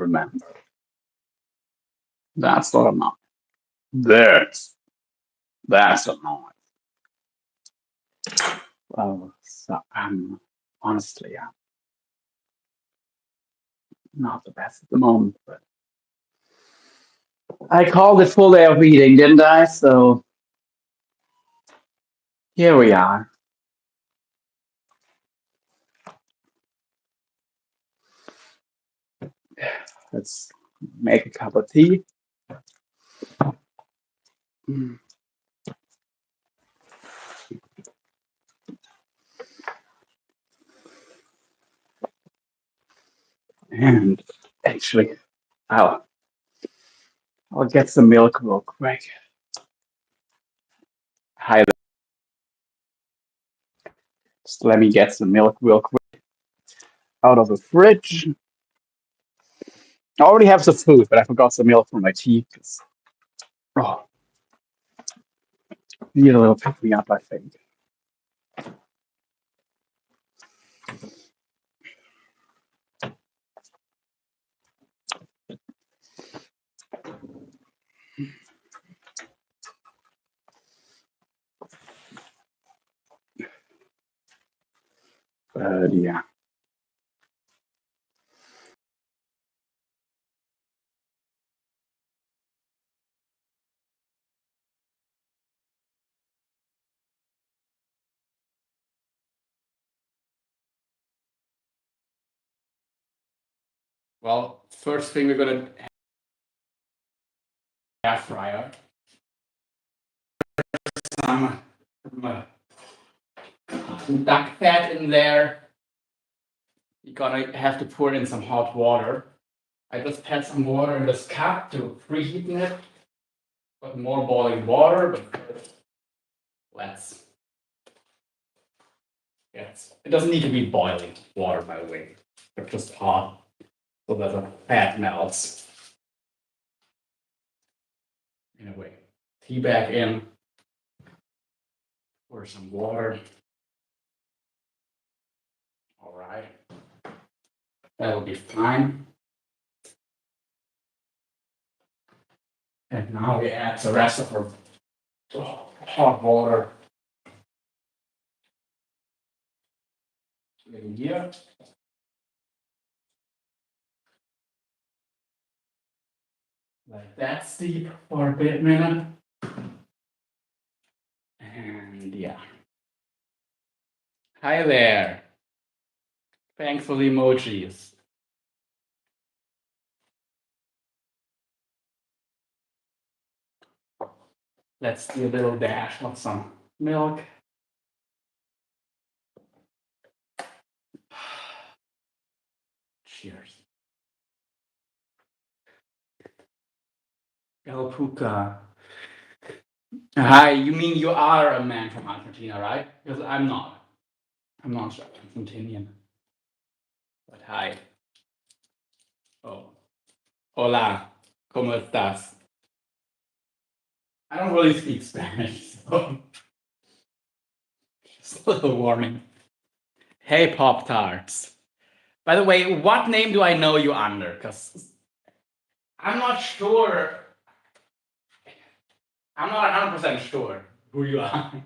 remember. That's not a noise. That's a noise. Well, so honestly, I'm not the best at the moment, but I called it full day of eating, didn't I? So here we are. Let's make a cup of tea. Mm. And actually, I'll I'll get some milk real quick. Hi, just let me get some milk real quick out of the fridge. I already have some food, but I forgot some milk for my tea. 'Cause, oh, need a little pick me up, I think. But yeah. Well, first thing we're gonna air fryer. Some duck fat in there. You're gonna have to pour in some hot water. I just had some water in this cup to preheat it. But more boiling water, but first, let's. Yes, it doesn't need to be boiling water, by the way, but just hot so that the fat melts. In a way, tea bag in, pour some water. All right, that'll be fine. And now we add the rest of our hot water in here. Let that steep for a minute. And yeah. Hi there. Thanks for the emojis. Let's do a little dash of some milk. Cheers. El Puka. Hi, you mean you are a man from Argentina, right? Because I'm not. I'm not Argentinian. But hi. Oh. Hola. ¿Cómo estás? I don't really speak Spanish, so just a little warning. Hey, Pop Tarts. By the way, what name do I know you under? Because I'm not sure. I'm not 100% sure who you are.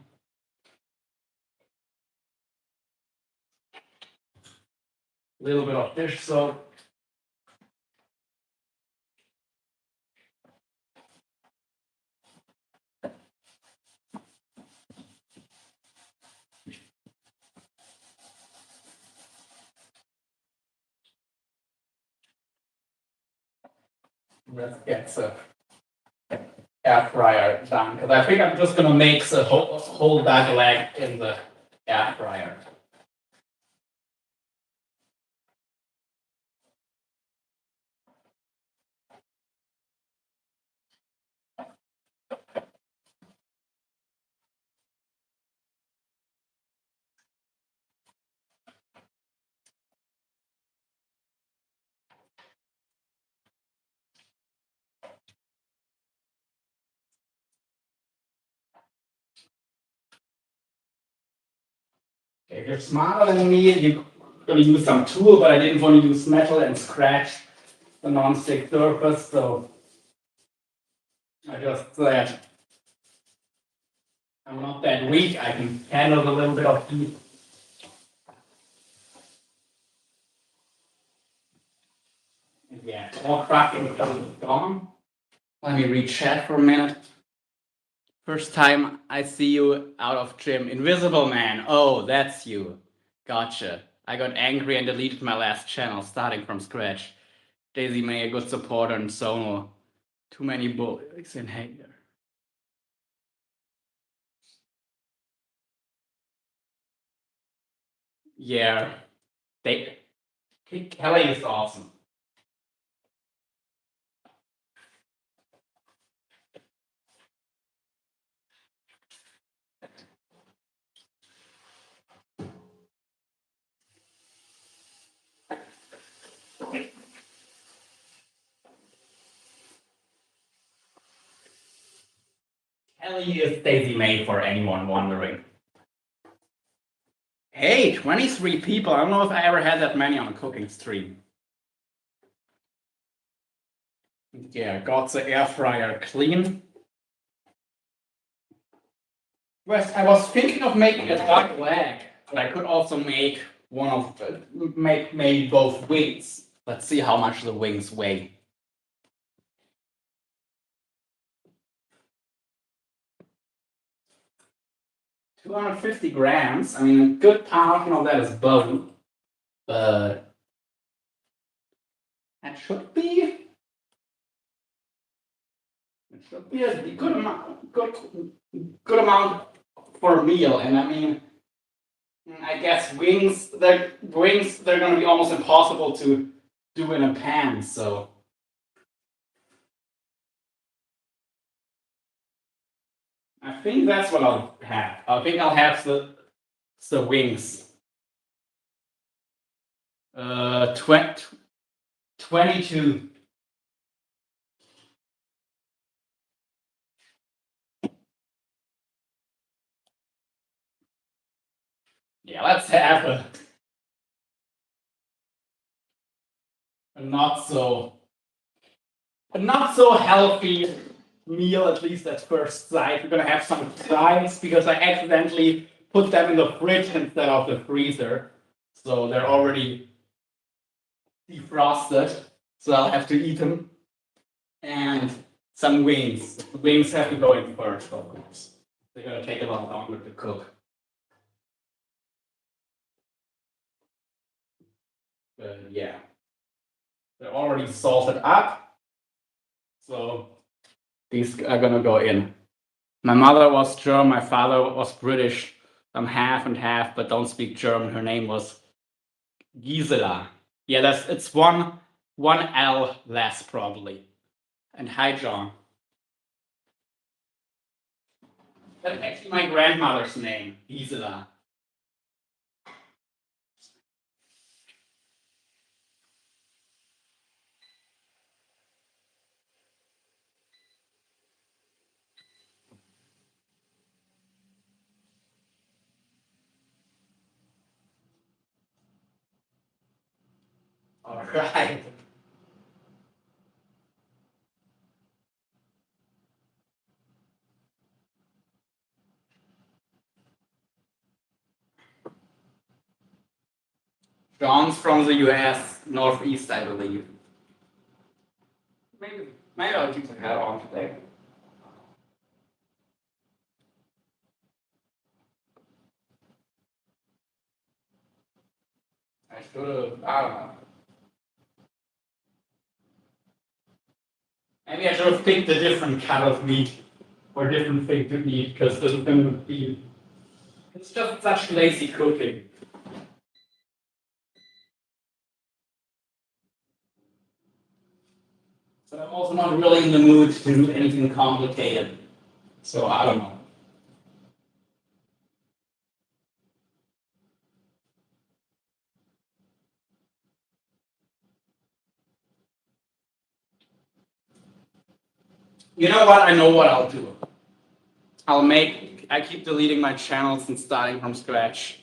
A little bit of dish soap. Let's get the air fryer done. Because I think I'm just gonna make the whole duck leg in the air fryer. Okay, if you're smarter than me, you're gonna use some tool, but I didn't want to use metal and scratch a non-stick surface, so I just said I'm not that weak. I can handle a little bit of heat. Yeah, all cracking is gone. Let me read chat for a minute. First time I see you out of gym. Invisible Man. Oh, that's you. Gotcha. I got angry and deleted my last channel, starting from scratch. Daisy May, a good supporter, and Sono. Too many bullies in here. Yeah. Kelly is awesome. Kelly is Daisy May for anyone wondering. Hey, 23 people. I don't know if I ever had that many on a cooking stream. Yeah, got the air fryer clean. I was thinking of making a duck leg, but I could also make maybe both wings. Let's see how much the wings weigh. $250 grams. I mean, a good portion of that is bone, but that should be a good amount for a meal. And I mean, I guess wings they're going to be almost impossible to do in a pan. So I think that's what I'll have. I think I'll have the wings. 22. Yeah, let's have a not so healthy meal, at least at first sight. We're gonna have some fries because I accidentally put them in the fridge instead of the freezer, so they're already defrosted. So I'll have to eat them, and some wings. The wings have to go in first, of course. They're gonna take a lot longer to cook. But yeah, they're already salted up, so these are gonna go in. My mother was German, my father was British. I'm half and half, but don't speak German. Her name was Gisela. Yeah, it's one L less probably. And hi, John. That's actually my grandmother's name, Gisela. All right. John's from the US, Northeast, I believe. Maybe I'll keep the hat on today. I should have, I don't know. Maybe I should have picked a different cut of meat or different thing to eat because this is going to be. It's just such lazy cooking. So I'm also not really in the mood to do anything complicated. So I don't know. You know what? I know what I'll do. I keep deleting my channels and starting from scratch.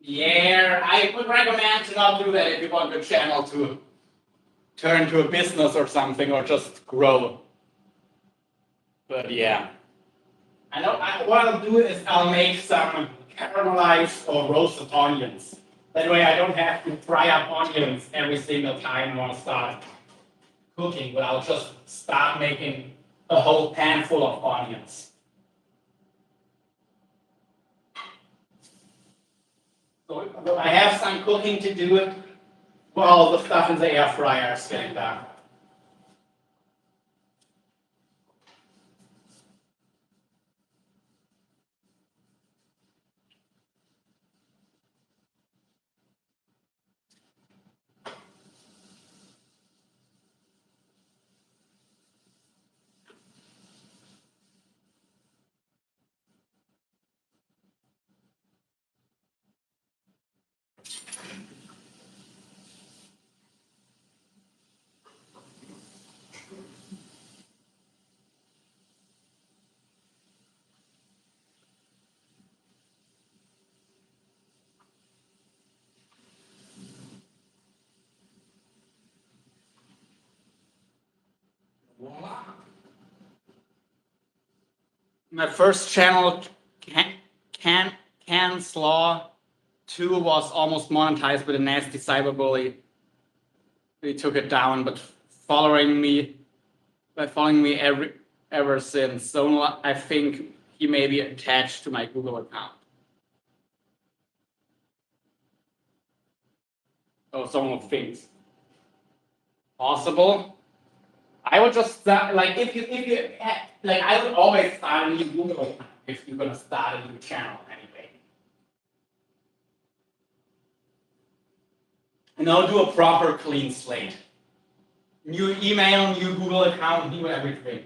Yeah, I would recommend to not do that if you want your channel to turn to a business or something, or just grow. But yeah, I know what I'll do is I'll make some caramelized or roasted onions. That way I don't have to fry up onions every single time I want to start cooking, but I'll just start making a whole pan full of onions. So I have some cooking to do while the stuff in the air fryer is getting done. Voila. My first channel, Can Slaw 2, was almost monetized with a nasty cyberbully. He took it down, but following me ever since. So I think he may be attached to my Google account. Oh, someone thinks possible. I would just start, like, if you like, I would always start a new Google account if you're gonna start a new channel anyway. And I'll do a proper clean slate. New email, new Google account, new everything.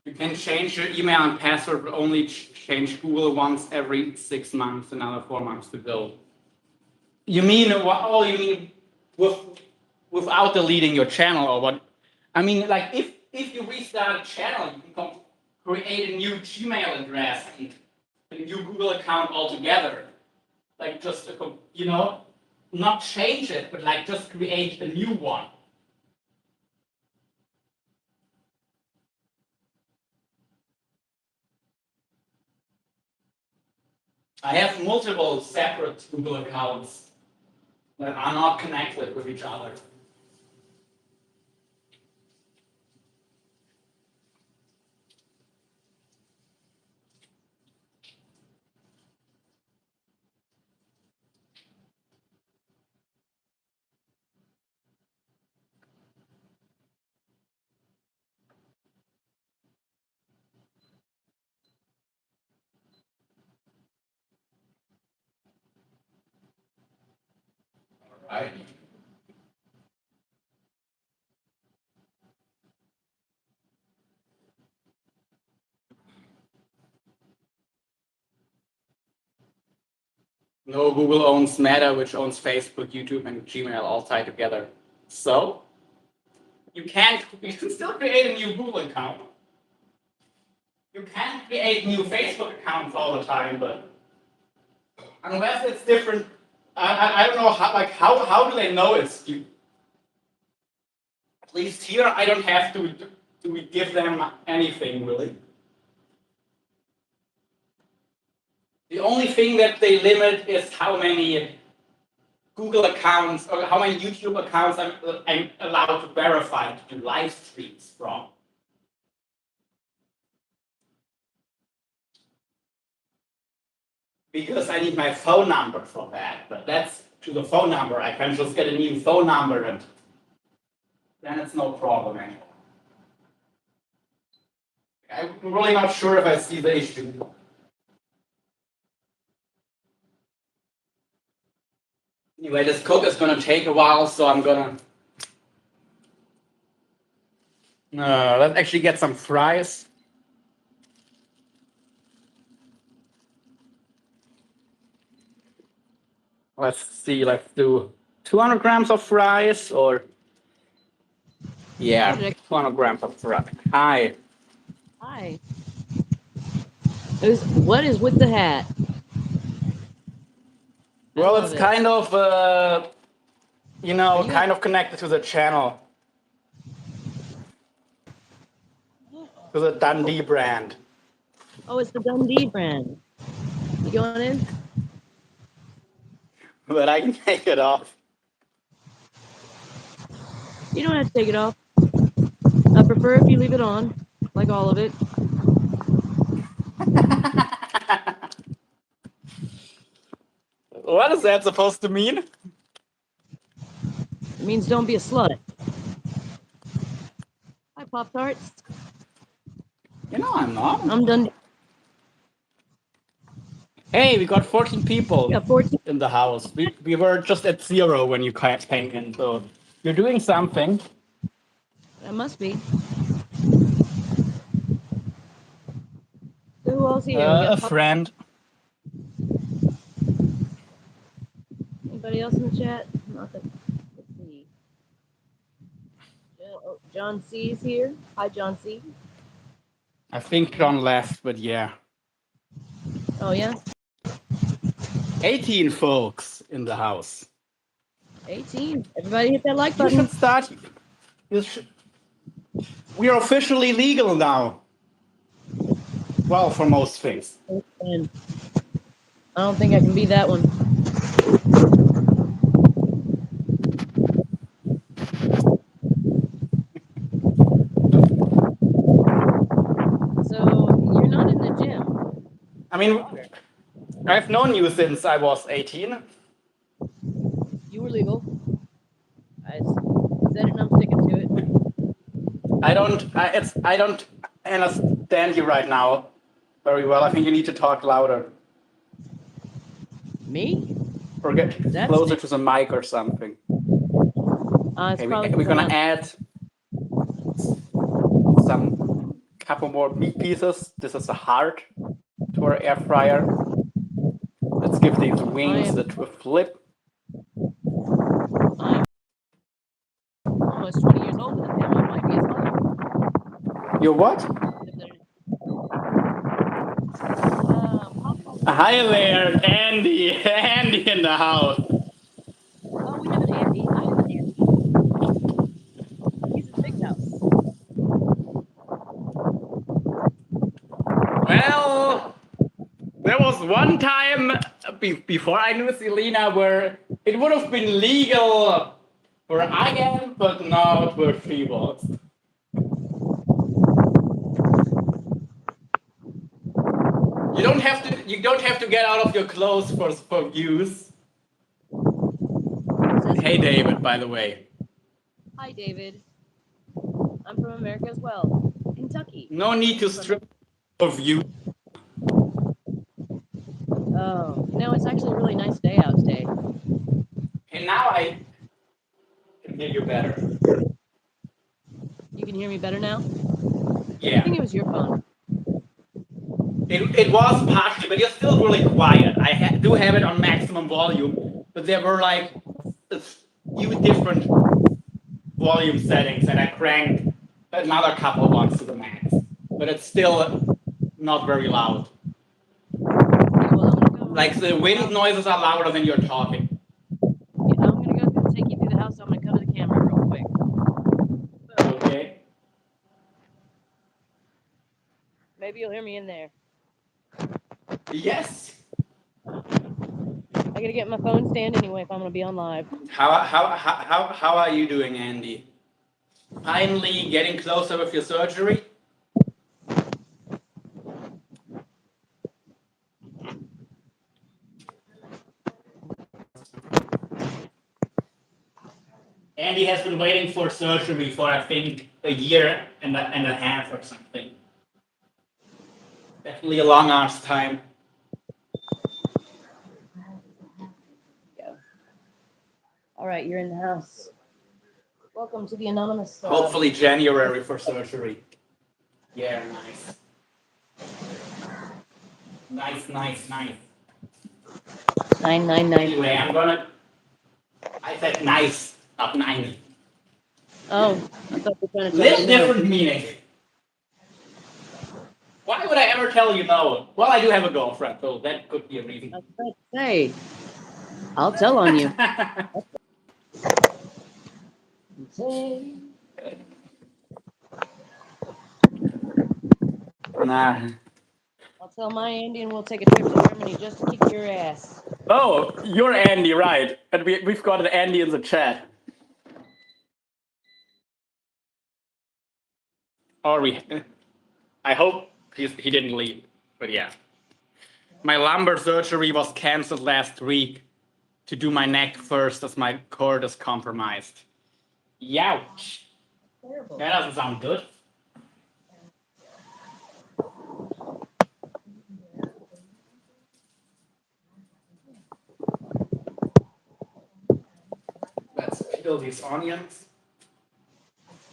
You can change your email and password, but only change Google once every 6 months, another 4 months to go. You mean what? Oh, you mean without deleting your channel, or what? I mean, like, if you restart a channel, you can create a new Gmail address and a new Google account altogether. Like, just not change it, but like just create a new one. I have multiple separate Google accounts that are not connected with each other. Right. No, Google owns Meta, which owns Facebook, YouTube, and Gmail all tied together. So you can still create a new Google account. You can create new Facebook accounts all the time, but unless it's different, I don't know how do they know it's you? At least here, I don't have to give them anything really. The only thing that they limit is how many Google accounts or how many YouTube accounts I'm allowed to verify to do live streams from. Because I need my phone number for that, but that's to the phone number. I can just get a new phone number and then it's no problem anymore. I'm really not sure if I see the issue. Anyway, this cook is gonna take a while, so I'm gonna let's actually get some fries. let's see, let's do 200 grams of fries or, yeah, 200 grams of fries. Hi. Hi. What is with the hat? Well, it's kind of, kind of connected to the channel. To the Dundee brand. Oh, it's the Dundee brand. You going in? But I can take it off. You don't have to take it off. I prefer if you leave it on, like all of it. What is that supposed to mean? It means don't be a slut. Hi, Pop-Tarts. I'm not. I'm Dundee. Hey, we got 14 people We got 14. in the house. We were just at 0 when you came in, so you're doing something. That must be. So who else here? We got A friend. Anybody else in the chat? Nothing. Let's see. John C is here. Hi, John C. I think John left, but yeah. Oh, yeah? 18 folks in the house. 18. Everybody hit that like You button. should start. We are officially legal now. Well, for most things. I don't think I can be that one. So you're not in the gym. I mean, I've known you since I was 18. You were legal. I said it and I'm sticking to it. I don't understand you right now very well. I think you need to talk louder. Me? Or get closer to the mic or something. Okay, we're gonna add some couple more meat pieces. This is a heart to our air fryer. Let's give these wings a flip. I'm almost 20 years older than him. I might be his mother. You're what? Hi there, Andy. Andy in the house. Oh, we have an Andy. I have an Andy. He's in the big house. Well, there was one time before I knew Selena where it would have been legal where I am, but not where she was. You don't have to get out of your clothes for views. Hey David, by the way. Hi David. I'm from America as well. Kentucky. No need to strip of you. Oh, it's actually a really nice day out today. And now I can hear you better. You can hear me better now? Yeah. I think it was your phone. It was partially, but you're still really quiet. I do have it on maximum volume, but there were like a few different volume settings, and I cranked another couple ones to the max. But it's still not very loud. Like the wind noises are louder than you're talking. Yeah, I'm gonna go take you through the house. So I'm gonna cover the camera real quick. Okay. Maybe you'll hear me in there. Yes. I gotta get my phone stand anyway if I'm gonna be on live. How are you doing, Andy? Finally getting closer with your surgery? Andy has been waiting for surgery for, I think, a year and a half or something. Definitely a long ass time. Go. All right, you're in the house. Welcome to the anonymous. Hopefully January for surgery. Yeah, nice. Nice. 999. Anyway, I said nice, not 90. Oh, I thought you were trying to tell Little me no. different meaning. Why would I ever tell you no? Well, I do have a girlfriend, so that could be a reason. I was about to say, I'll tell on you. Say, Nah. I'll tell my Andy and we'll take a trip to Germany just to kick your ass. Oh, you're Andy, right? And we've got an Andy in the chat. Or I hope he didn't leave, but yeah. My lumbar surgery was cancelled last week to do my neck first as my cord is compromised. Youch. Terrible. That doesn't sound good. Let's peel these onions.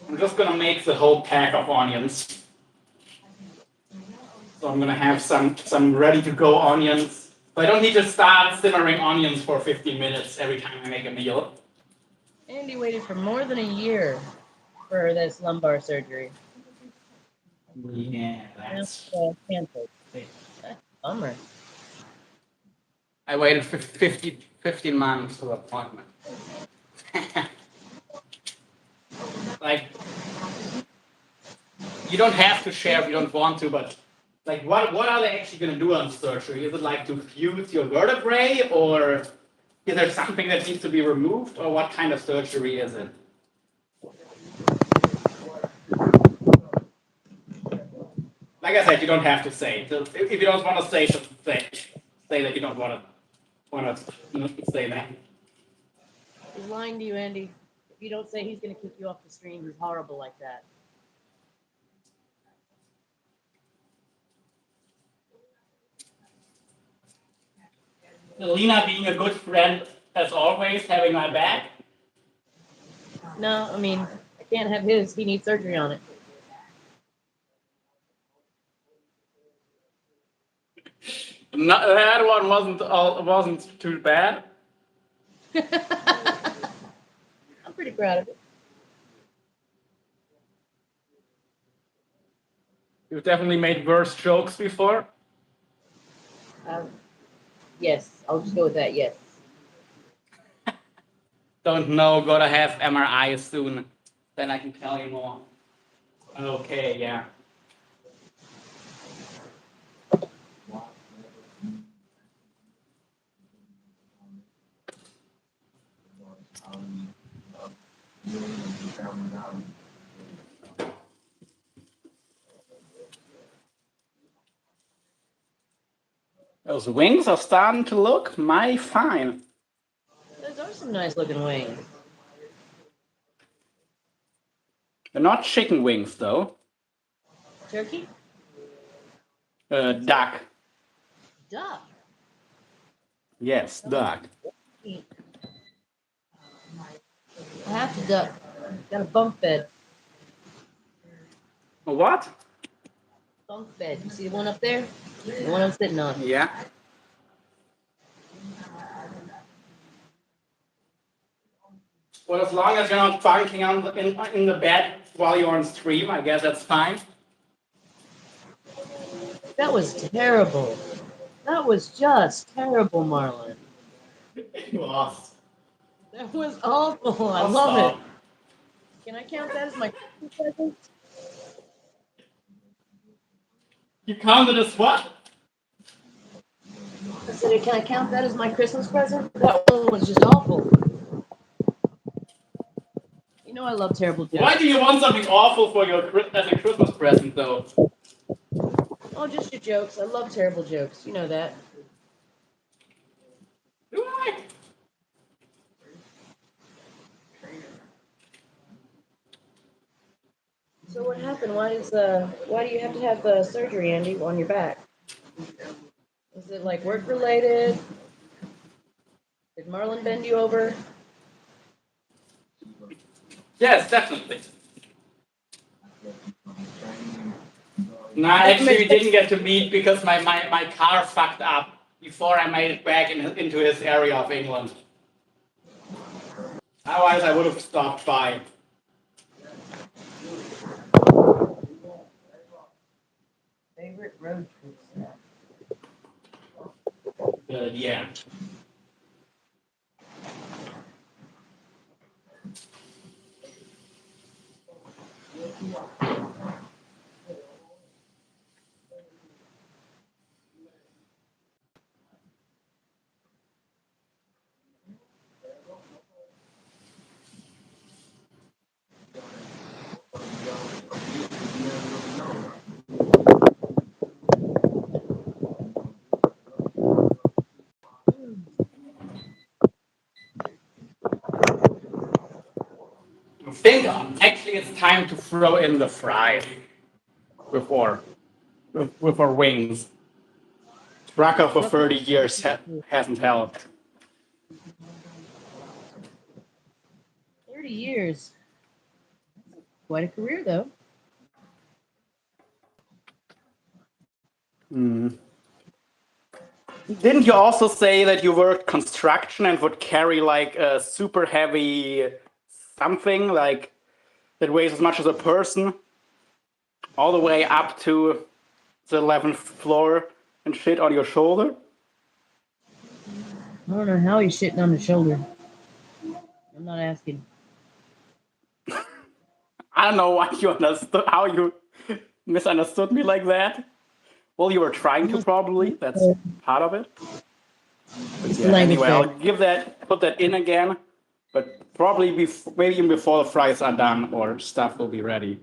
I'm just gonna make the whole pack of onions. So I'm gonna have some ready to go onions. So I don't need to start simmering onions for 15 minutes every time I make a meal. Andy waited for more than a year for this lumbar surgery. Yeah, that's. Canceled. That's a bummer. I waited for 15 months for the appointment. Like, you don't have to share if you don't want to, but like, what are they actually going to do on the surgery? Is it like to fuse your vertebrae, or is there something that needs to be removed, or what kind of surgery is it? Like I said, you don't have to say. So if you don't want to say, just say that you don't want to say that. He's lying to you, Andy. If you don't say he's going to kick you off the stream, he's horrible like that. Lena being a good friend as always, having my back. No, I mean, I can't have his. He needs surgery on it. No, that one wasn't too bad. I'm pretty proud of it. You've definitely made worse jokes before. Yes, I'll just go with that. Yes. Don't know, gotta have MRI soon. Then I can tell you more. Okay, yeah. Those wings are starting to look mighty fine. Those are some nice looking wings. They're not chicken wings, though. Turkey? Duck. Duck. Yes, duck. I have to duck. Got a bunk bed. A what? Bunk bed. You see the one up there? The one I'm sitting on. Yeah. Well, as long as you're not bunking in the bed while you're on stream, I guess that's fine. That was terrible. That was just terrible, Marlon. It was. That was awful. I I'll love stop. it. Can I count that as my Christmas present? You counted as what? I said, can I count that as my Christmas present? That one was just awful. You know I love terrible jokes. Why do you want something awful for as a Christmas present, though? Oh, just your jokes. I love terrible jokes. You know that. Do I? So what happened? Why do you have to have surgery, Andy, on your back? Is it like work related? Did Marlon bend you over? Yes, definitely. No, actually, we didn't get to meet because my car fucked up before I made it back into his area of England. Otherwise, I would have stopped by. Favorite road trip snack? Yeah. Think actually it's time to throw in the fries before with our wings. Trucker for 30 years hasn't helped. 30 years. Quite a career, though. Didn't you also say that you worked construction and would carry like a super heavy something like that weighs as much as a person all the way up to the 11th floor and shit on your shoulder? I don't know how he's shitting on the shoulder. I'm not asking. I don't know why you understood how you misunderstood me like that. Well, you were trying to probably. That's part of it. But yeah, anyway, I'll put that in again. But probably maybe even before the fries are done or stuff will be ready.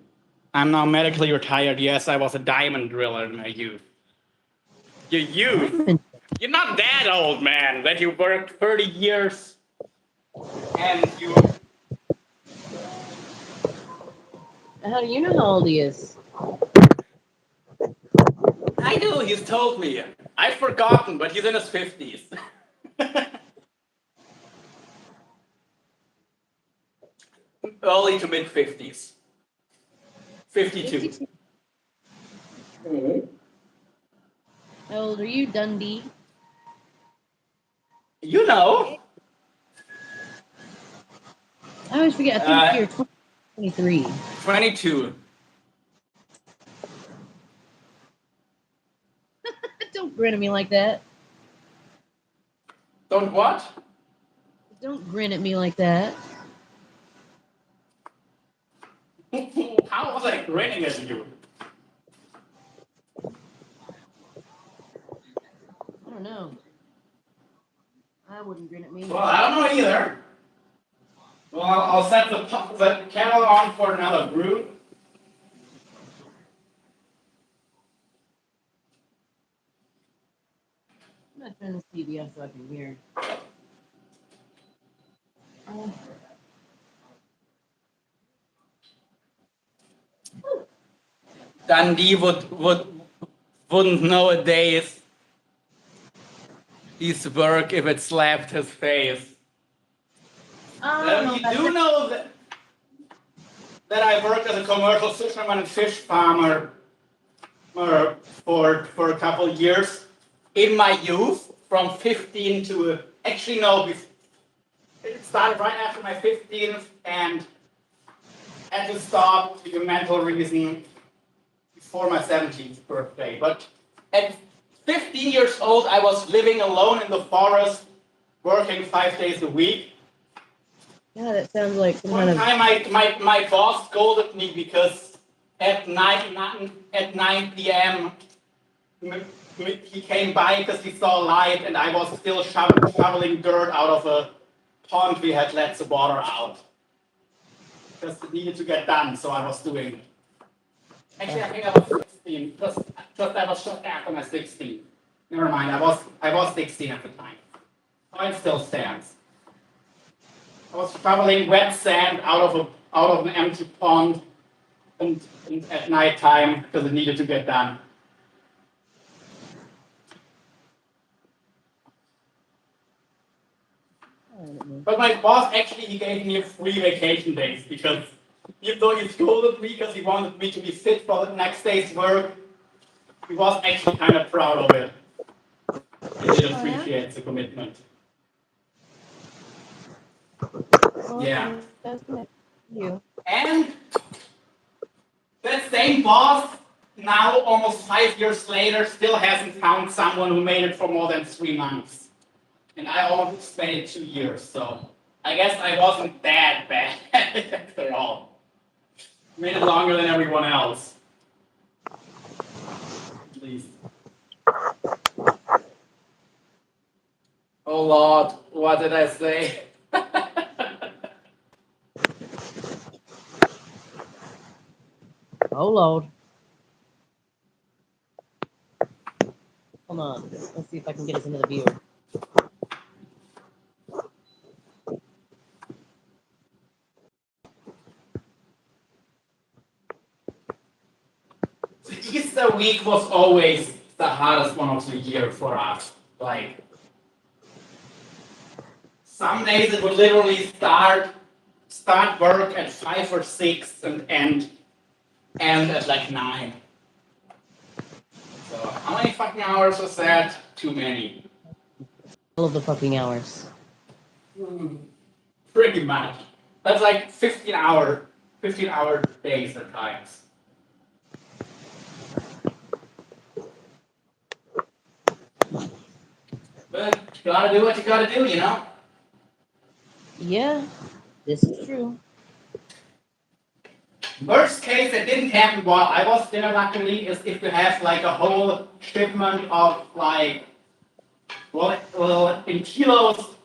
I'm now medically retired. Yes, I was a diamond driller in my youth. Your youth? You're not that old, man. That you worked 30 years and you. How do you know how old he is? I do. He's told me. I've forgotten, but he's in his 50s. Early to mid 50s. 52. How old are you, Dundee? You know. I always forget. I think you're 23. 22. Don't grin at me like that. Don't what? Don't grin at me like that. How was I grinning at you? I don't know. I wouldn't grin at me. Well, I don't know either. Well, I'll set the kettle on for another brew. I'm not turning this TV off so I can hear. Dundee wouldn't nowadays his work if it slapped his face. You do know that I worked as a commercial fisherman and fish farmer for a couple of years in my youth, from 15 to actually no, it started right after my 15th and had to stop due to mental reason before my 17th birthday. But at 15 years old, I was living alone in the forest, working 5 days a week. Yeah, that sounds like some One time my boss scolded me because at 9 p.m. he came by because he saw light and I was still shoveling dirt out of a pond we had let the water out. Because it needed to get done, so I was doing it. Actually, I think I was 16. Just I was just after my 16. Never mind, I was 16 at the time. Point still stands. I was shoveling wet sand out of an empty pond and at night time because it needed to get done. But my boss actually he gave me 3 vacation days because even though he scolded me because he wanted me to be fit for the next day's work, he was actually kind of proud of it. It Oh, yeah? appreciates the commitment. Well, Yeah. that's nice. You. And that same boss, now almost 5 years later, still hasn't found someone who made it for more than 3 months. And I almost made it 2 years, so I guess I wasn't that bad after all. Made it longer than everyone else. At least. Oh Lord, what did I say? Oh, Lord. Hold on. Let's see if I can get us into the viewer. The Easter week was always the hardest one of the year for us. Like, some days it would literally start work at 5 or 6 and end at like 9. So how many fucking hours was that? Too many. All of the fucking hours. Pretty much. That's like 15-hour days at times. But you gotta do what you gotta do, you know? Yeah, this is true. Worst case that didn't happen while I was there, luckily, is if you have like a whole shipment of like, well, in kilos,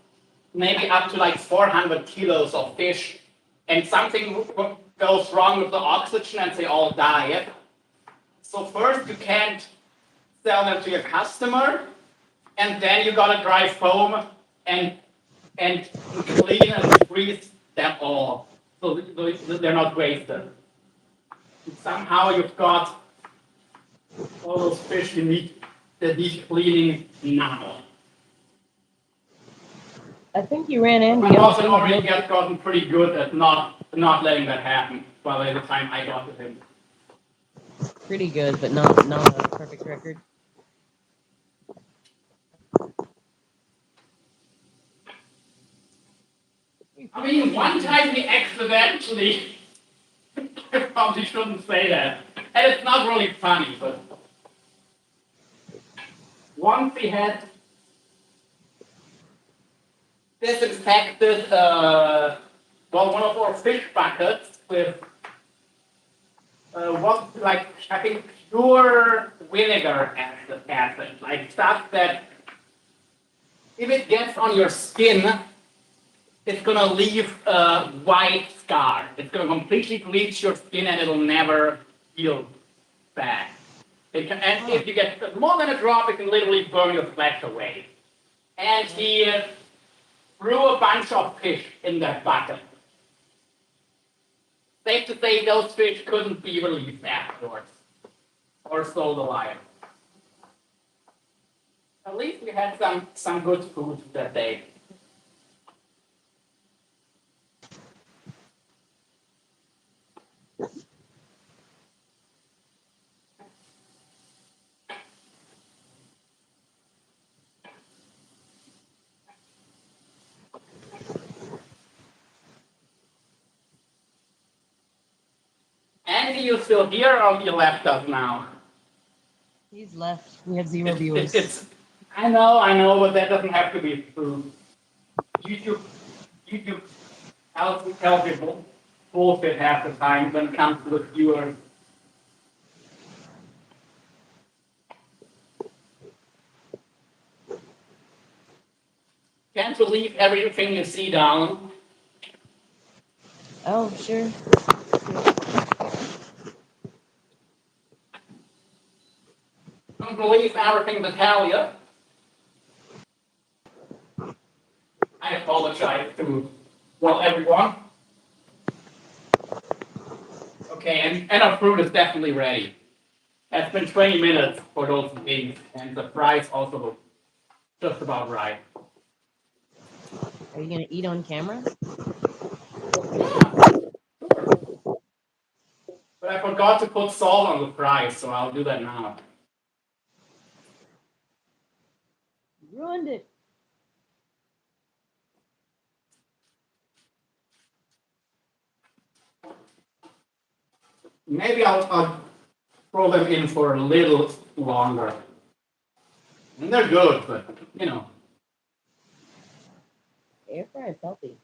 maybe up to like 400 kilos of fish, and something goes wrong with the oxygen and they all die. So first you can't sell them to your customer, and then you gotta drive home and clean and freeze them all, so they're not wasted. And somehow you've got all those fish that need cleaning now. I think you ran But Andy my off. boss had already gotten pretty good at not letting that happen by the time I got to him. Pretty good, but not a perfect record. I mean, one time we accidentally, I probably shouldn't say that, and it's not really funny, but once we had disinfected, one of our fish buckets with what, like, I think pure vinegar acid, like stuff that if it gets on your skin, it's gonna leave a white scar. It's gonna completely bleach your skin and it'll never heal back. And if you get more than a drop, it can literally burn your flesh away. And he threw a bunch of fish in that bucket. Safe to say, those fish couldn't be released afterwards or sold alive. At least we had some good food that day. Andy, you still here or you left us now? He's left. We have zero viewers. I know, but that doesn't have to be true. YouTube tells you bullshit half the time when it comes to the viewers. Can't you leave everything you see down? Oh, sure. Don't believe everything they tell you. I apologize to, well, everyone. Okay, and our fruit is definitely ready. It's been 20 minutes for those things, and the price also looks just about right. Are you gonna eat on camera? Yeah, sure. But I forgot to put salt on the fries, so I'll do that now. find it. Maybe I'll throw them in for a little longer. And they're good, but you know. Air fryer is healthy.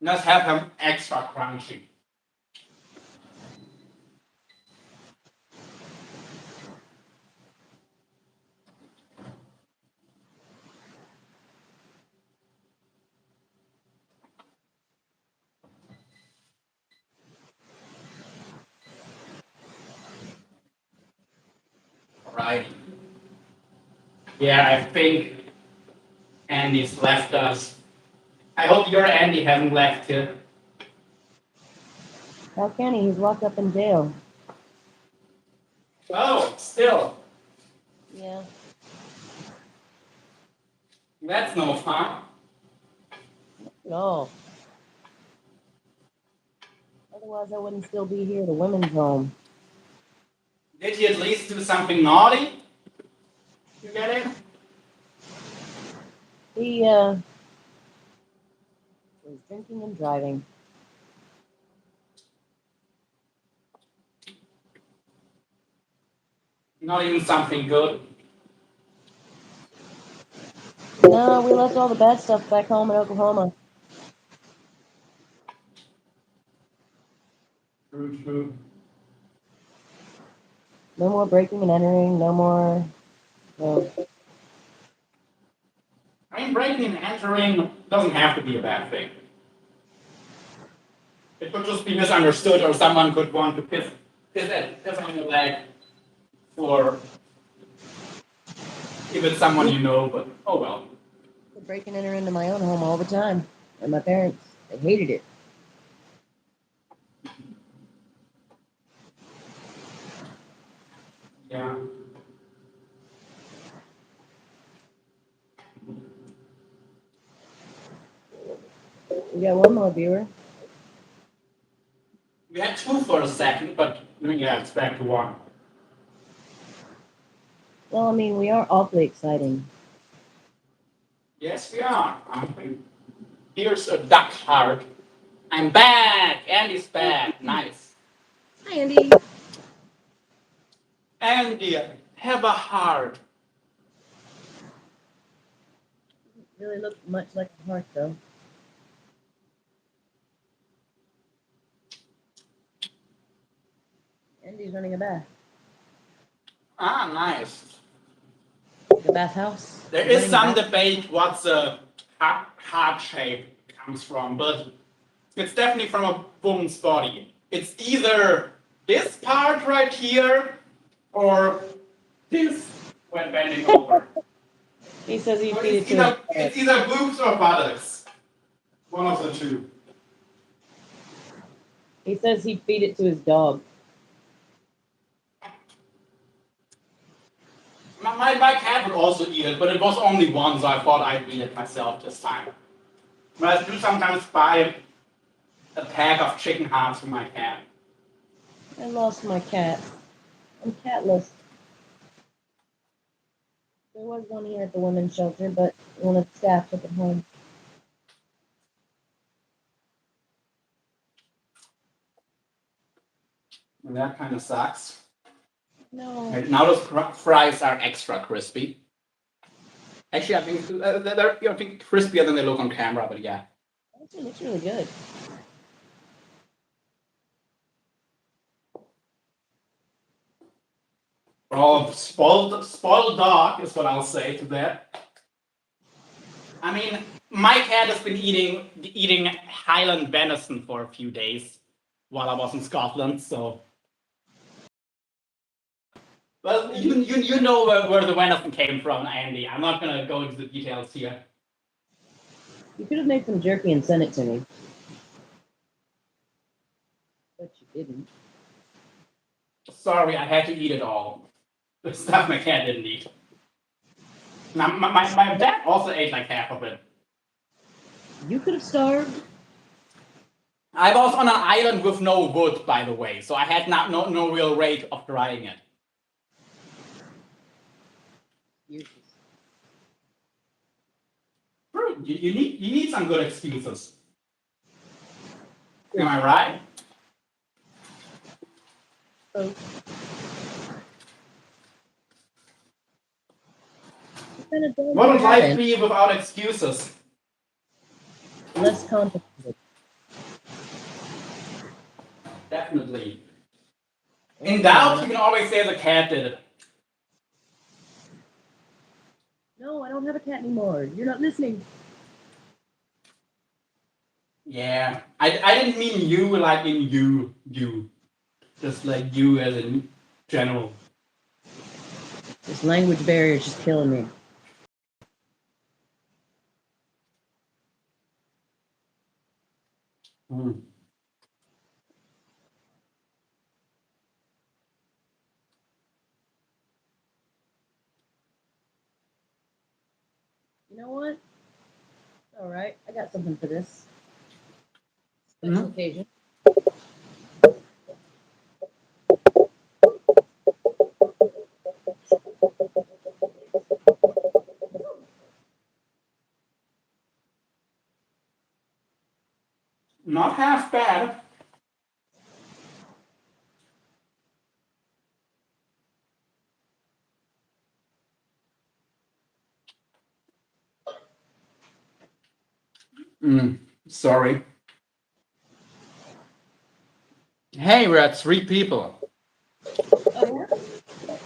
Let's have them extra crunchy. Right. Yeah, I think Andy's left us. I hope your Andy hasn't left too. How can he? He's locked up in jail. Oh, still. Yeah. That's no fun. No. Otherwise, I wouldn't still be here, the women's home. Did he at least do something naughty? You get it? He was drinking and driving. Not even something good. No, we left all the bad stuff back home in Oklahoma. True. No more breaking and entering. No more. No. I mean, breaking and entering doesn't have to be a bad thing. It could just be misunderstood, or someone could want to piss on your leg for if it's someone you know, but oh well. I break and enter into my own home all the time, and my parents, they hated it. Yeah. We got one more viewer. We had two for a second, but yeah, it's back to one. Well, I mean, we are awfully exciting. Yes, we are. Here's a duck heart. I'm back. Andy's back. Nice. Hi, Andy. Andy, have a heart. Really look much like a heart, though. Andy's running a bath. Ah, nice. The bathhouse. There He's is running a some bath. debate what the heart shape comes from, but it's definitely from a woman's body. It's either this part right here or this when bending over. He says he So feed it it's to either, his it's either boobs or buttocks. One of the two. He says he'd feed it to his dog. My cat would also eat it, but it was only one, so I thought I'd eat it myself this time. But I do sometimes buy a pack of chicken hearts for my cat. I lost my cat. I'm catless. There was one here at the women's shelter, but one of the staff took it home. And that kind of sucks. No. Right, now those fries are extra crispy. Actually, I think they're I think crispier than they look on camera, but yeah. Actually, looks really good. Oh, spoiled dog is what I'll say to that. I mean, my cat has been eating Highland venison for a few days while I was in Scotland, so. Well, you know where the venison came from, Andy. I'm not gonna go into the details here. You could have made some jerky and sent it to me. But you didn't. Sorry, I had to eat it all. The stuff my cat didn't eat. Now, my dad also ate like half of it. You could have starved. I was on an island with no wood, by the way, so I had no real rate of drying it. Useless. Bro, you need some good excuses. Am I right? So, what kind of dog What do would you have, life Andy? be without excuses? Less complicated. Definitely. Oh, In no, doubt, no. you can always say the cat did it. No, I don't have a cat anymore. You're not listening. Yeah, I didn't mean you like in you. Just like you as in general. This language barrier is just killing me. Hmm. You know what? All right, I got something for this special occasion. Not half bad. Sorry. Hey, we're at 3 people. Oh, yeah?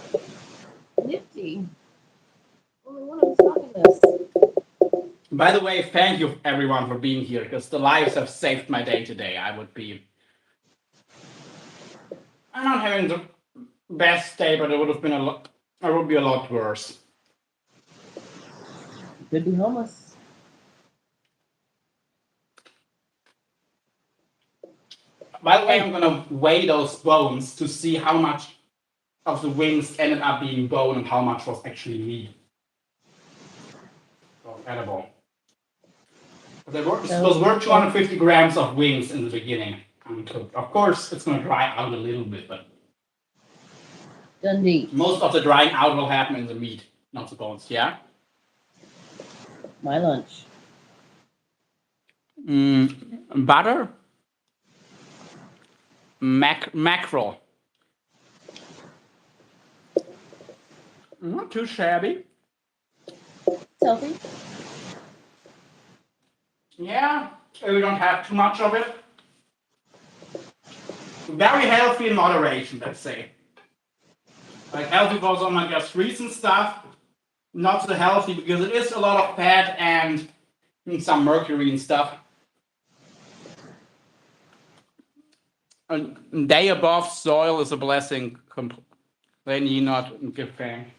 Nifty. Only one of us talking this. By the way, thank you everyone for being here because the lives have saved my day today. I'm not having the best day, but it would have been a lot. It would be a lot worse. Could be homeless. By the way, I'm gonna weigh those bones to see how much of the wings ended up being bone and how much was actually meat. So edible. Those were 250 grams of wings in the beginning, uncooked. Of course, it's gonna dry out a little bit, but Dundee. most of the drying out will happen in the meat, not the bones. Yeah. My lunch. Butter, mackerel. Not too shabby. It's healthy. Yeah, we don't have too much of it. Very healthy in moderation, let's say. Like healthy for some omega-3s and stuff. Not so healthy because it is a lot of fat and some mercury and stuff. A day above soil is a blessing. Then you not give thanks.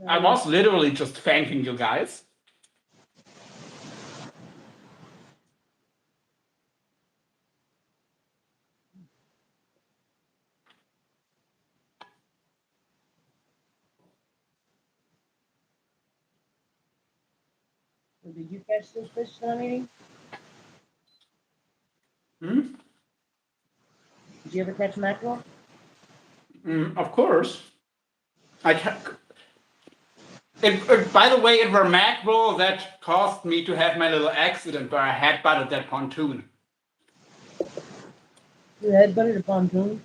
I was literally just thanking you guys. So did you catch this fish that I'm eating? Hmm? Did you ever catch mackerel? Of course. By the way, it were mackerel that caused me to have my little accident where I headbutted that pontoon. You headbutted a pontoon?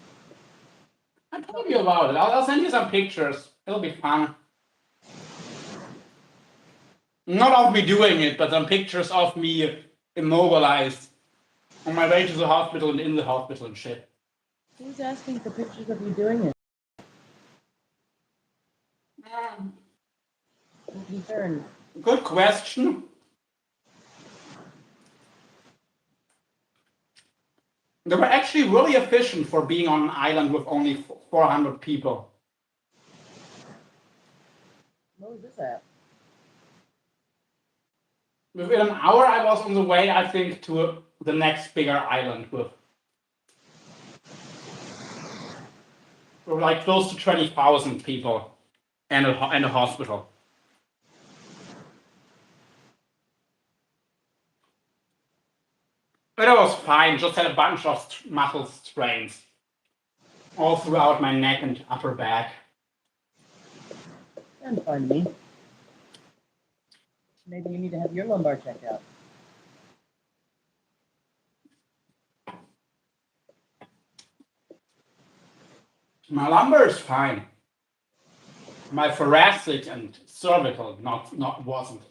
I told you about it. I'll send you some pictures. It'll be fun. Not of me doing it, but some pictures of me immobilized on my way to the hospital and in the hospital and shit. Who's asking for pictures of you doing it? I'm concerned. Good question. They were actually really efficient for being on an island with only 400 people. What was this at? Within an hour, I was on the way, I think, to the next bigger island with like close to 20,000 people and a hospital. But it was fine, just had a bunch of muscle strains. all throughout my neck and upper back. Sounds fun to me. Maybe you need to have your lumbar checked out. My lumbar is fine. My thoracic and cervical not wasn't.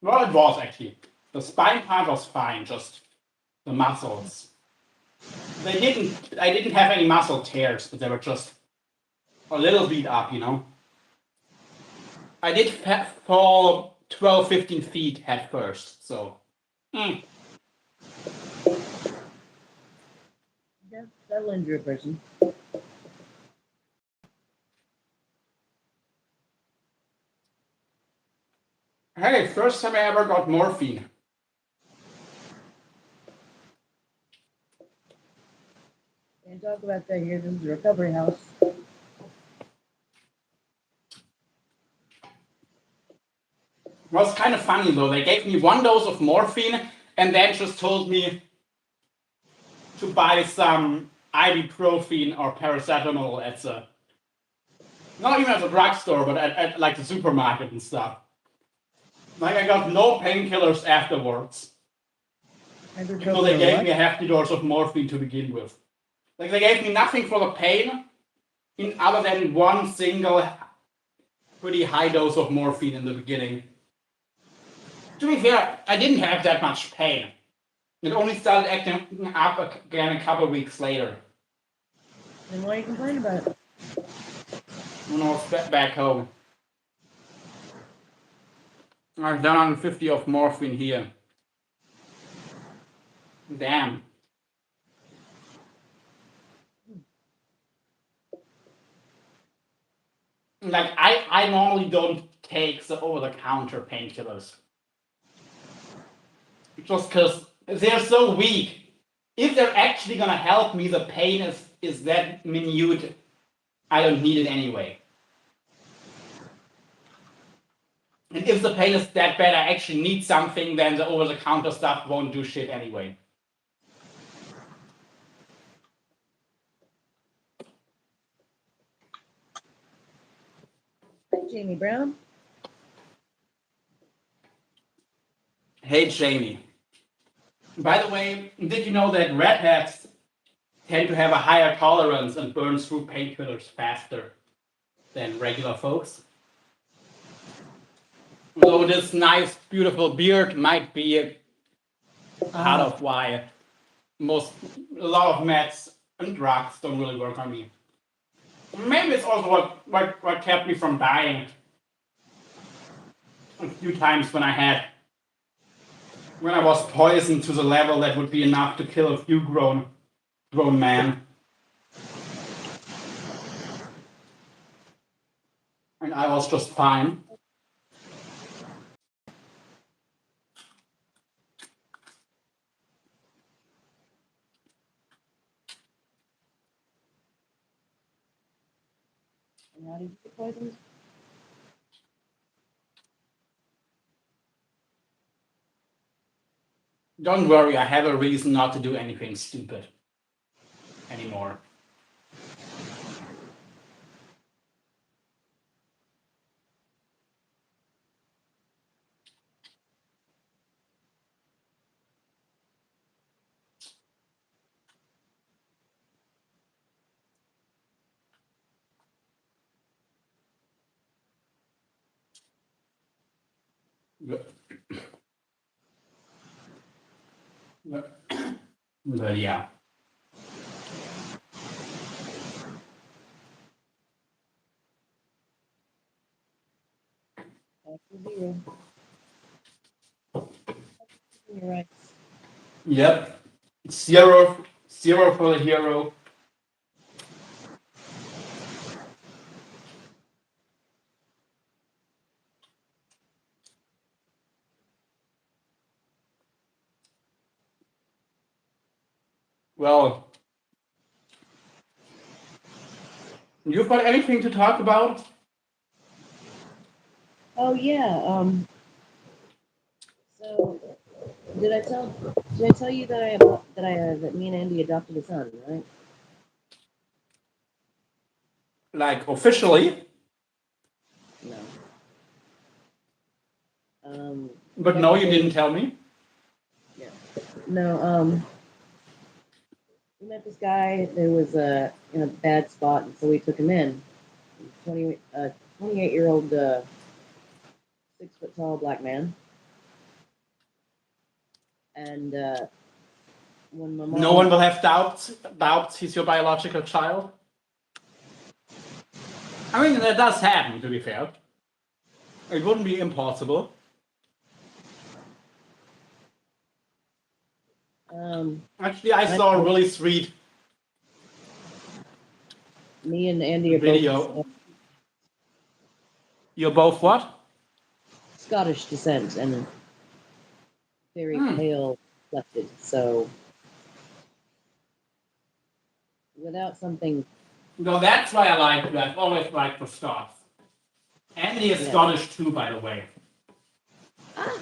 Well, it was actually. The spine part was fine, just the muscles. I didn't have any muscle tears, but they were just a little beat up, you know. I did fall 12, 15 feet head first, so. Yeah, that'll injure a person. Hey, first time I ever got morphine. Can't talk about that here. This is a recovery house. It was kind of funny though. They gave me 1 dose of morphine and then just told me to buy some ibuprofen or paracetamol at the, not even at the drugstore, but at like the supermarket and stuff. Like I got no painkillers afterwards. Even though they gave me a hefty dose of morphine to begin with. Like they gave me nothing for the pain, in other than one single pretty high dose of morphine in the beginning. To be fair, I didn't have that much pain. It only started acting up again a couple weeks later. Then why are you complaining about it? When I was back home. I have done 150 of morphine here. Damn. Like I normally don't take the over-the-counter painkillers. Just because they're so weak. If they're actually gonna help me, the pain is that minute. I don't need it anyway. And if the pain is that bad, I actually need something, then the over-the-counter stuff won't do shit anyway. Hi, Jamie Brown. Hey, Jamie. By the way, did you know that redheads tend to have a higher tolerance and burn through painkillers faster than regular folks? Although this nice, beautiful beard might be part of why a lot of meds and drugs don't really work on me. Maybe it's also what kept me from dying a few times when I was poisoned to the level that would be enough to kill a few grown men. And I was just fine. And how did you get poisoned? Don't worry, I have a reason not to do anything stupid anymore. But yeah. Back to zero. You're right. Yep. Zero for the hero. Well, you've got anything to talk about? Oh yeah. So did I tell you that that me and Andy adopted a son, right? Like officially, No. but Like no, I you say, didn't tell me. yeah. No. We met this guy who was in a bad spot, and so we took him in. 28-year-old, 6 foot tall black man. And when my No one mom, will have doubts he's your biological child. I mean, that does happen, to be fair. It wouldn't be impossible. Actually, I I saw a know really sweet me and Andy are both video. You're both what? Scottish descent and very pale complected. So without something, No, that's why I like you. I've always liked the Scots. Andy is yeah. Scottish too, by the way. Ah,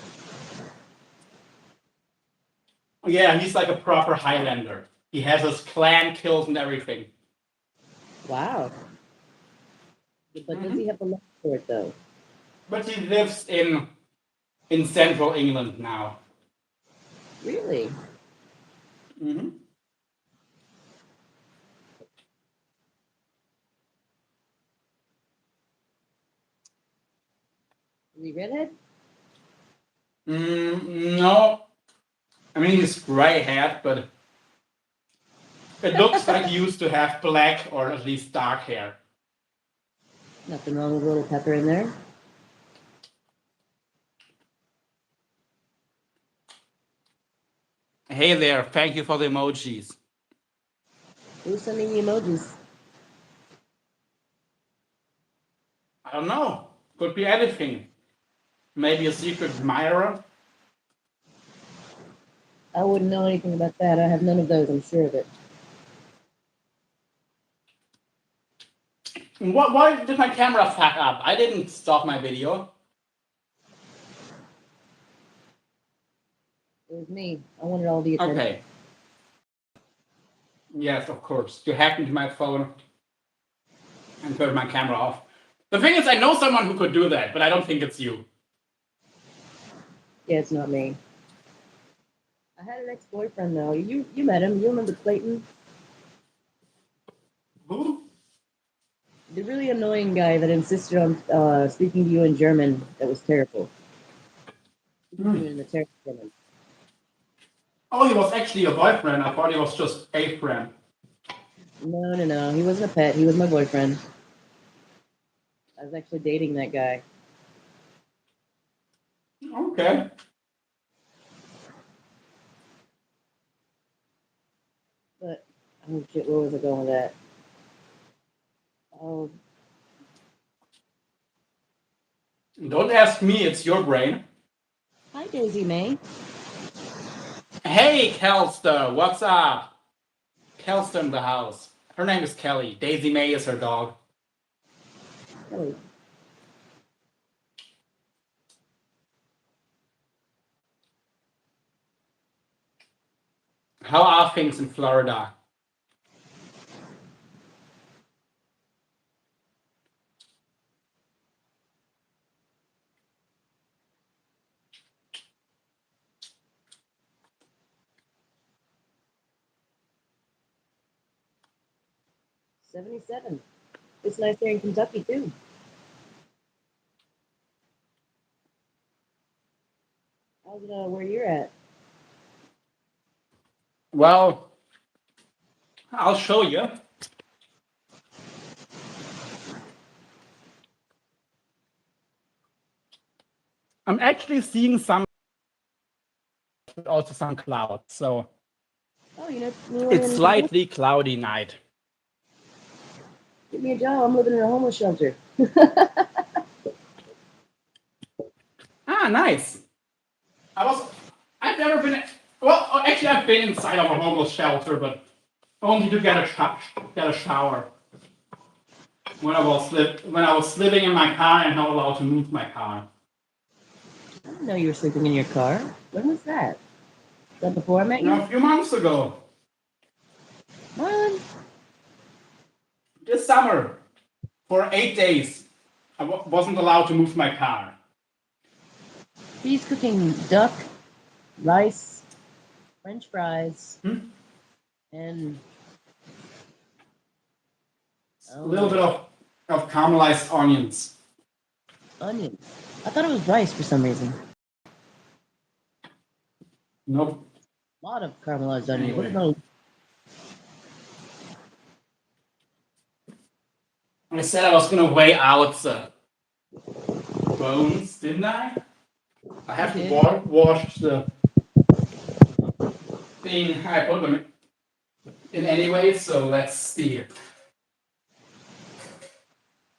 Yeah, he's like a proper Highlander. He has his clan kills and everything. wow. But does he have the love for it though? But he lives in central England now. Really? Mm-hmm. Is he redhead? No, I mean he's gray haired, but it looks like he used to have black or at least dark hair. Nothing wrong with a little pepper in there. Hey there, thank you for the emojis. Who's sending the emojis? I don't know. Could be anything. Maybe a secret admirer. I wouldn't know anything about that. I have none of those. I'm sure of it. Why did my camera fuck up? I didn't stop my video. It was me. I wanted all the attention. Okay. Yes, of course. You hacked into my phone and turned my camera off. The thing is, I know someone who could do that, but I don't think it's you. Yeah, it's not me. I had an ex-boyfriend though. You met him. You remember Clayton? Who? The really annoying guy that insisted on speaking to you in German. That was terrible. Speaking to you in the terrible German. Oh, he was actually a boyfriend. I thought he was just a friend. No. He wasn't a pet. He was my boyfriend. I was actually dating that guy. Okay. But oh shit, where was I going with that? Oh, Don't ask me, it's your brain. hi Daisy May. Hey, Kelster, what's up? Kelster in the house. Her name is Kelly. Daisy May is her dog. Kelly. How are things in Florida? '77. It's nice there in Kentucky too. How's it where you're at? Well, I'll show you. I'm actually seeing some, also some clouds, so Oh, you know it's in Kentucky? slightly cloudy night. Give me a job. I'm living in a homeless shelter. Ah, nice. I've never been, well, actually I've been inside of a homeless shelter, but only to get a shower. When I was living in my car and not allowed to move my car. I didn't know you were sleeping in your car. When was that? Was that before I met you? A few months ago, Marlon? this summer. For 8 days, I wasn't allowed to move my car. He's cooking duck, rice, French fries, and A little bit of caramelized onions. onions. I thought it was rice for some reason. Nope. A lot of caramelized onions. What Anyway. about? I said I was gonna weigh out the bones, didn't I? I have to wash the thing. I put them in anyway, so let's see.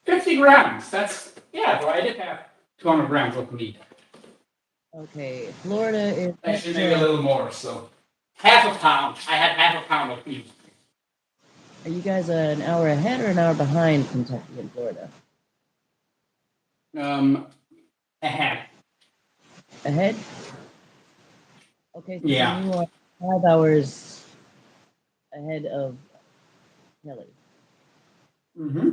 50 grams. That's, yeah, so I did have 200 grams of meat. Okay, Florida is. Actually, maybe a little more, so half a pound. I had half a pound of meat. Are you guys an hour ahead or an hour behind Kentucky and Florida? Ahead. Ahead? Okay, so Yeah. then you are 5 hours ahead of Kelly. Mm-hmm.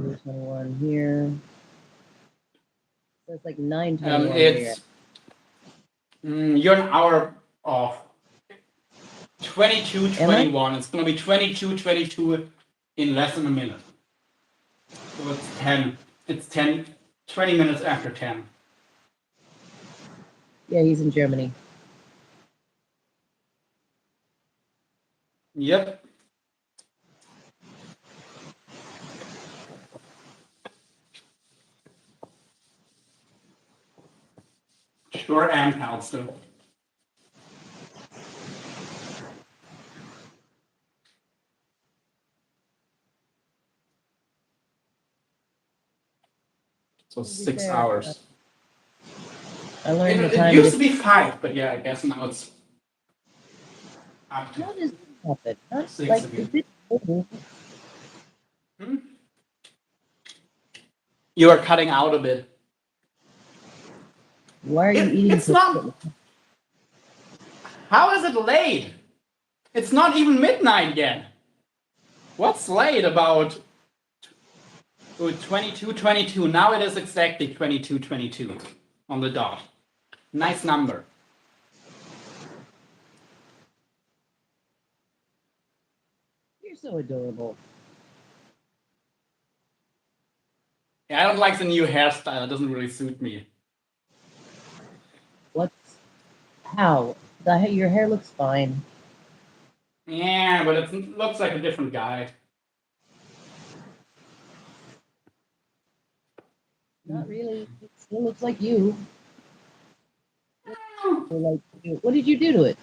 Here's 21 here. So it's like 9:21 here. It's you're an hour off. 22:21. It's gonna be 22:22 in less than a minute. So it's 10. It's 10. 20 minutes after 10. Yeah, he's in Germany. Yep. Sure am, Halston. So 6 hours. I learned the It time. used to be 5, but yeah, I guess now it's up to How does this happen? Not 6 like again. is it? You are cutting out a bit. Why are you eating? It's not. How is it late? It's not even midnight yet. What's late about 22:22? Now it is exactly 22:22 on the dot. Nice number. You're so adorable. Yeah, I don't like the new hairstyle. It doesn't really suit me. What's how? Your hair looks fine. Yeah, but it looks like a different guy. Not really. It still looks like you. What did you do to it?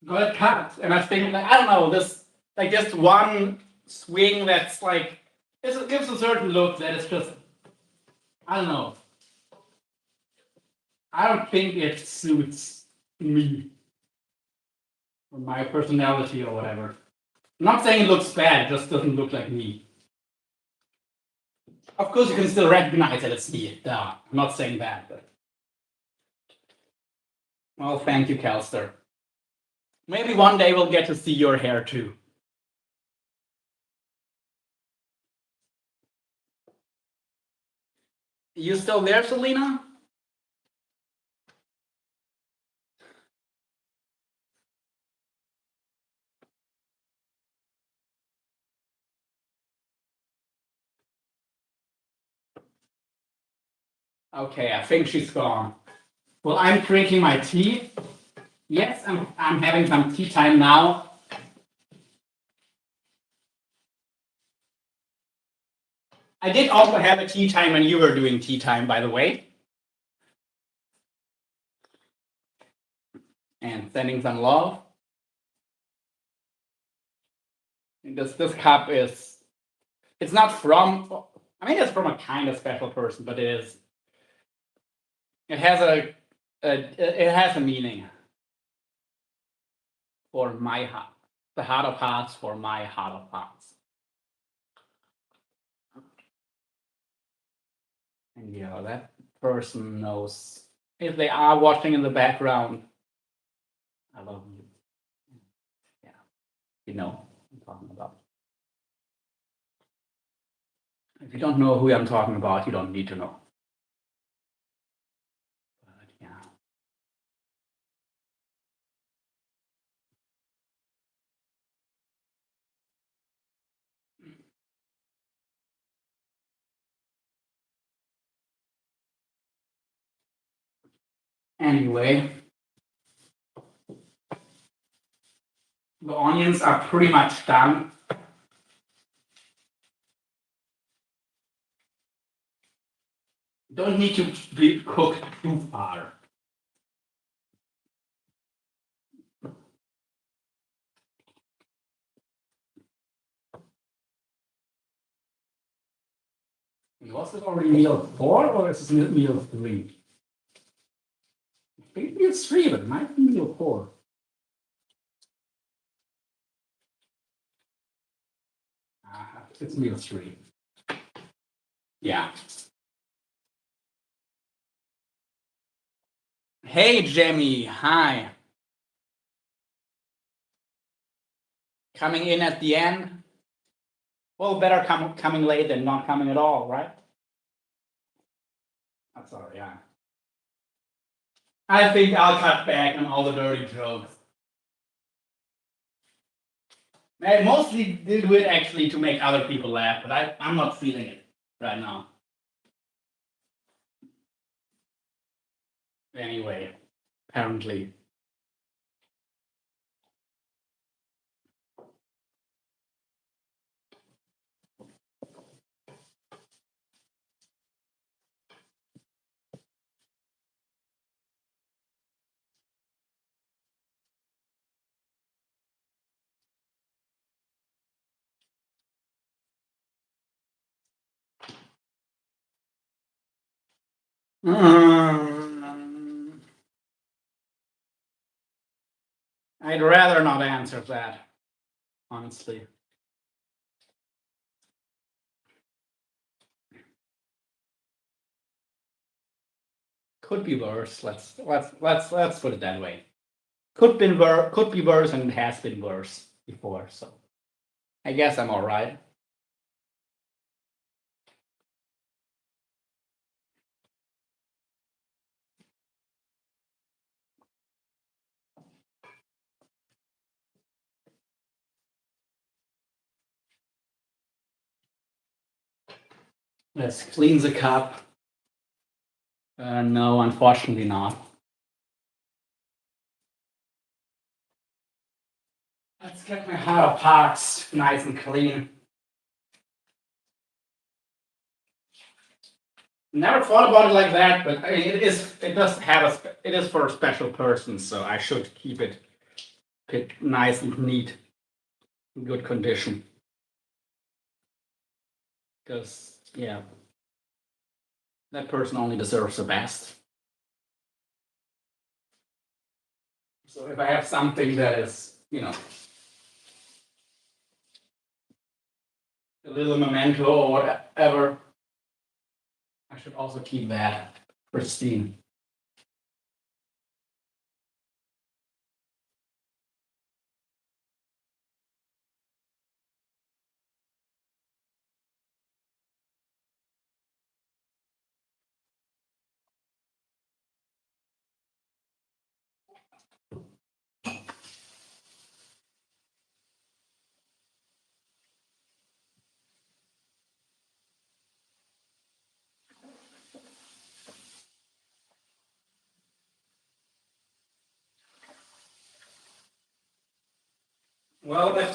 Got it cut, and I think like I don't know this like just one swing that's like it gives a certain look that is just I don't know. I don't think it suits me or my personality or whatever. I'm not saying it looks bad, it just doesn't look like me. Of course, you can still recognize that it's me. Duh. I'm not saying that, but well, thank you, Calster. Maybe one day we'll get to see your hair too. You still there, Selena? Okay, I think she's gone. Well, I'm drinking my tea. Yes, I'm having some tea time now. I did also have a tea time when you were doing tea time, by the way. And sending some love. And this cup is, it's not from, I mean, it's from a kind of special person, but it has it has a meaning for my heart, the heart of hearts for my heart of hearts. And yeah, that person knows if they are watching in the background. I love you. You know what I'm talking about. If you don't know who I'm talking about, you don't need to know. But yeah. Anyway, the onions are pretty much done. Don't need to be cooked too far. Was it already meal 4 or is it meal 3? I think meal 3, but it might be meal 4. It's meal 3. Yeah. Hey, Jamie. Hi. Coming in at the end. Well, better coming late than not coming at all, right? That's all right, yeah. I think I'll cut back on all the dirty jokes. I mostly do it actually to make other people laugh, but I'm not feeling it right now. Anyway, apparently. I'd rather not answer that, honestly. Could be worse. Let's put it that way. Could be worse, and it has been worse before. So I guess I'm all right. Let's clean the cup. No, unfortunately not. Let's get my heart of hearts nice and clean. Never thought about it like that, but I mean, it is for a special person, so I should keep it nice and neat, in good condition. Because yeah, that person only deserves the best. So if I have something that is, a little memento or whatever, I should also keep that pristine. Well, I've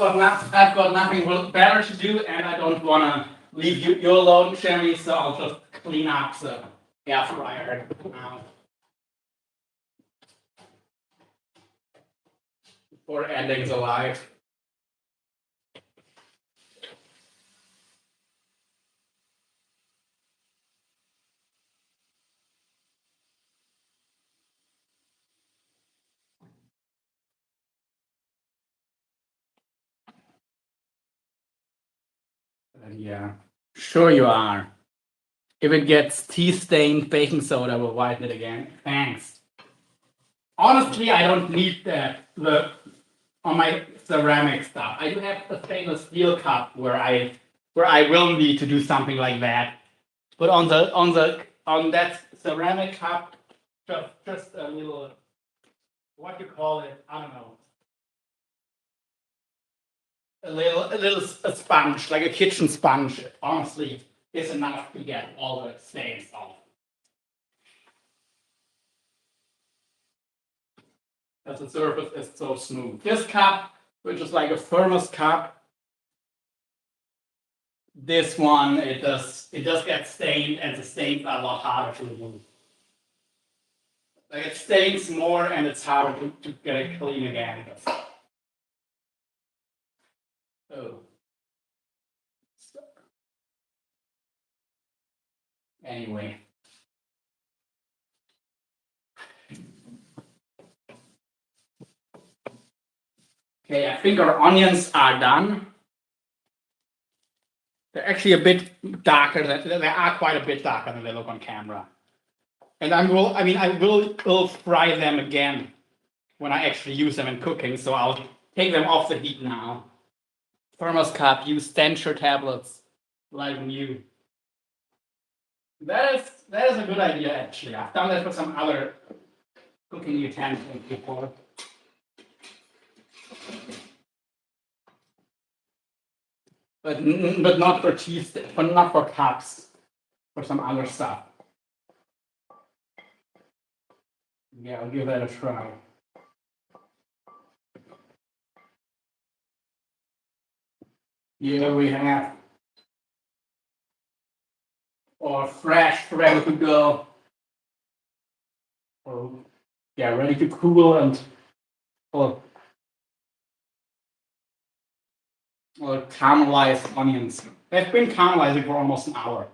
got nothing better to do, and I don't want to leave you alone, Sherry. So I'll just clean up the air fryer now before ending the live. Yeah, sure you are. If it gets tea-stained baking soda, we'll whiten it again. Thanks. Honestly, I don't need that. On my ceramic stuff. I do have a stainless steel cup where I will need to do something like that. But on that ceramic cup, just a little, what you call it, I don't know. A sponge, like a kitchen sponge, honestly, is enough to get all the stains off. As the surface is so smooth. This cup, which is like a thermos cup, this one it does get stained, and the stains are a lot harder to remove. Like it stains more, and it's harder to get it clean again. Oh. Anyway. Okay, I think our onions are done. They're actually a bit darker. They are quite a bit darker than they look on camera. And I will fry them again when I actually use them in cooking. So I'll take them off the heat now. Thermos cup, use denture tablets like new. That is a good idea actually. I've done that with some other cooking utensils before. But not for cheese, but not for cups, for some other stuff. Yeah, I'll give that a try. Here we have our fresh, ready to go. Or, yeah, ready to cool and or caramelized onions. They've been caramelizing for almost an hour.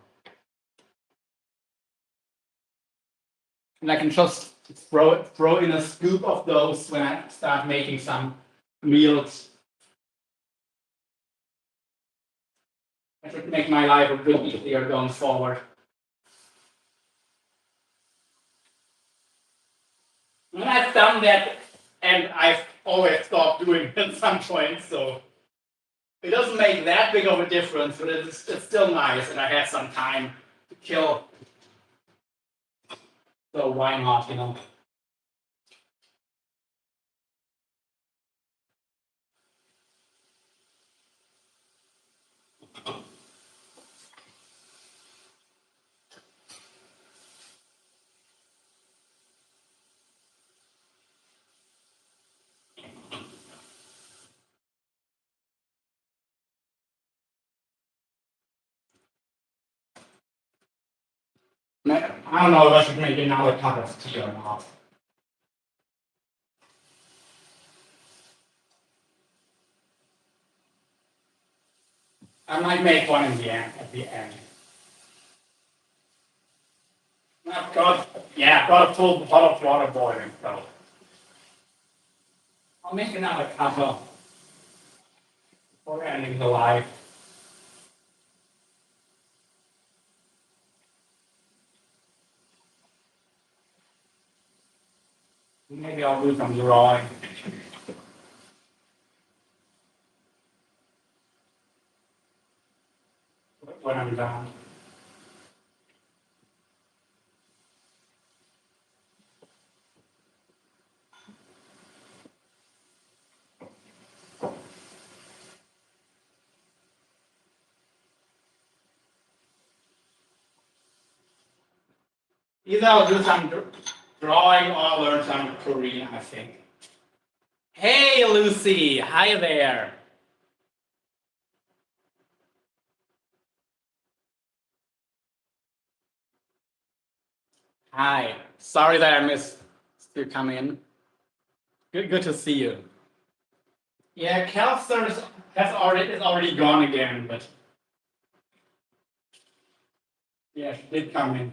And I can just throw in a scoop of those when I start making some meals. That should make my life a bit easier going forward. And I've done that, and I've always stopped doing it at some point, so it doesn't make that big of a difference, but it's still nice, and I had some time to kill. So why not, you know? I don't know if I should make another cup of tea or not. I might make one in the end, at the end. I've got a full pot of water boiling, so I'll make another cup of before ending the live. Maybe I'll do some drawing. When I'm done. Either I'll do some drawing or I'll learn some Korean, I think. Hey, Lucy. Hi there. Hi. Sorry that I missed you come in. Good to see you. Yeah, Calster is already gone again, but yeah, she did come in.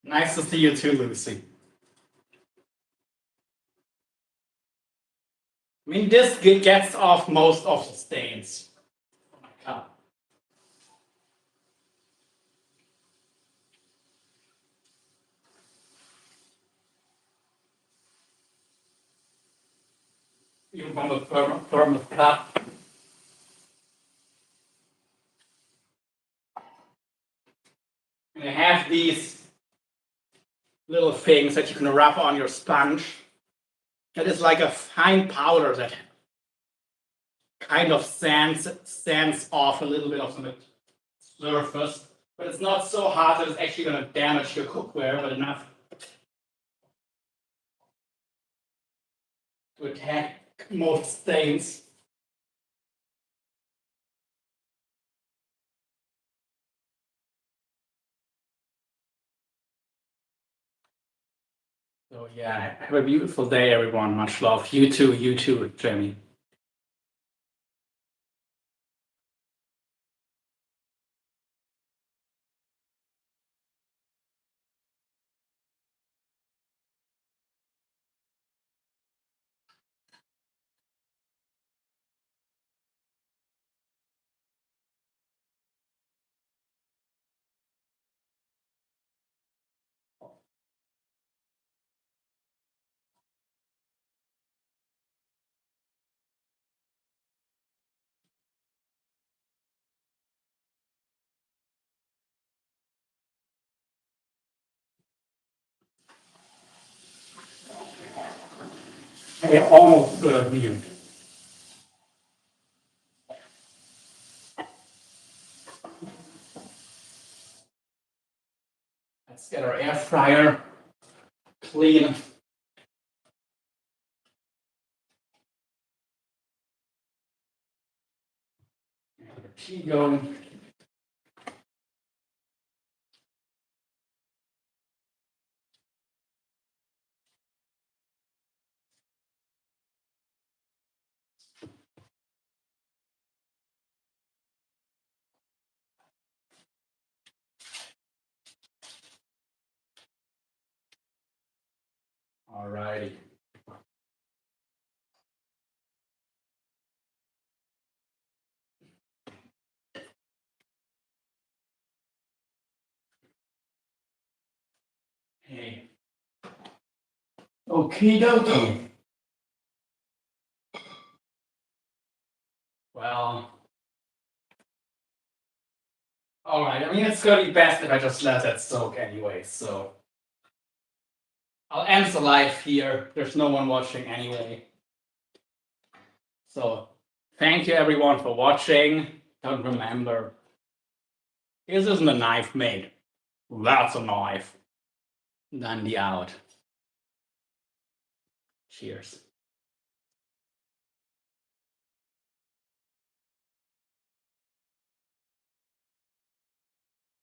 Nice to see you too, Lucy. mean, this gets off most of the stains on my cup. Even from the thermal cup. And I have these little things that you can rub on your sponge. That is like a fine powder that kind of sands off a little bit of the surface, but it's not so hard that it's actually going to damage your cookware, but enough to attack most stains. So yeah, have a beautiful day, everyone. Much love. You too, Jamie. Hey, almost mute. Let's get our air fryer clean. Tea going. All righty. Hey. Okie dokie. Well, all right. I mean, it's gonna be best if I just let that soak anyway. So I'll end the live here. There's no one watching anyway. So thank you everyone for watching. Don't remember, this isn't a knife made. That's a knife. Dundee out. Cheers.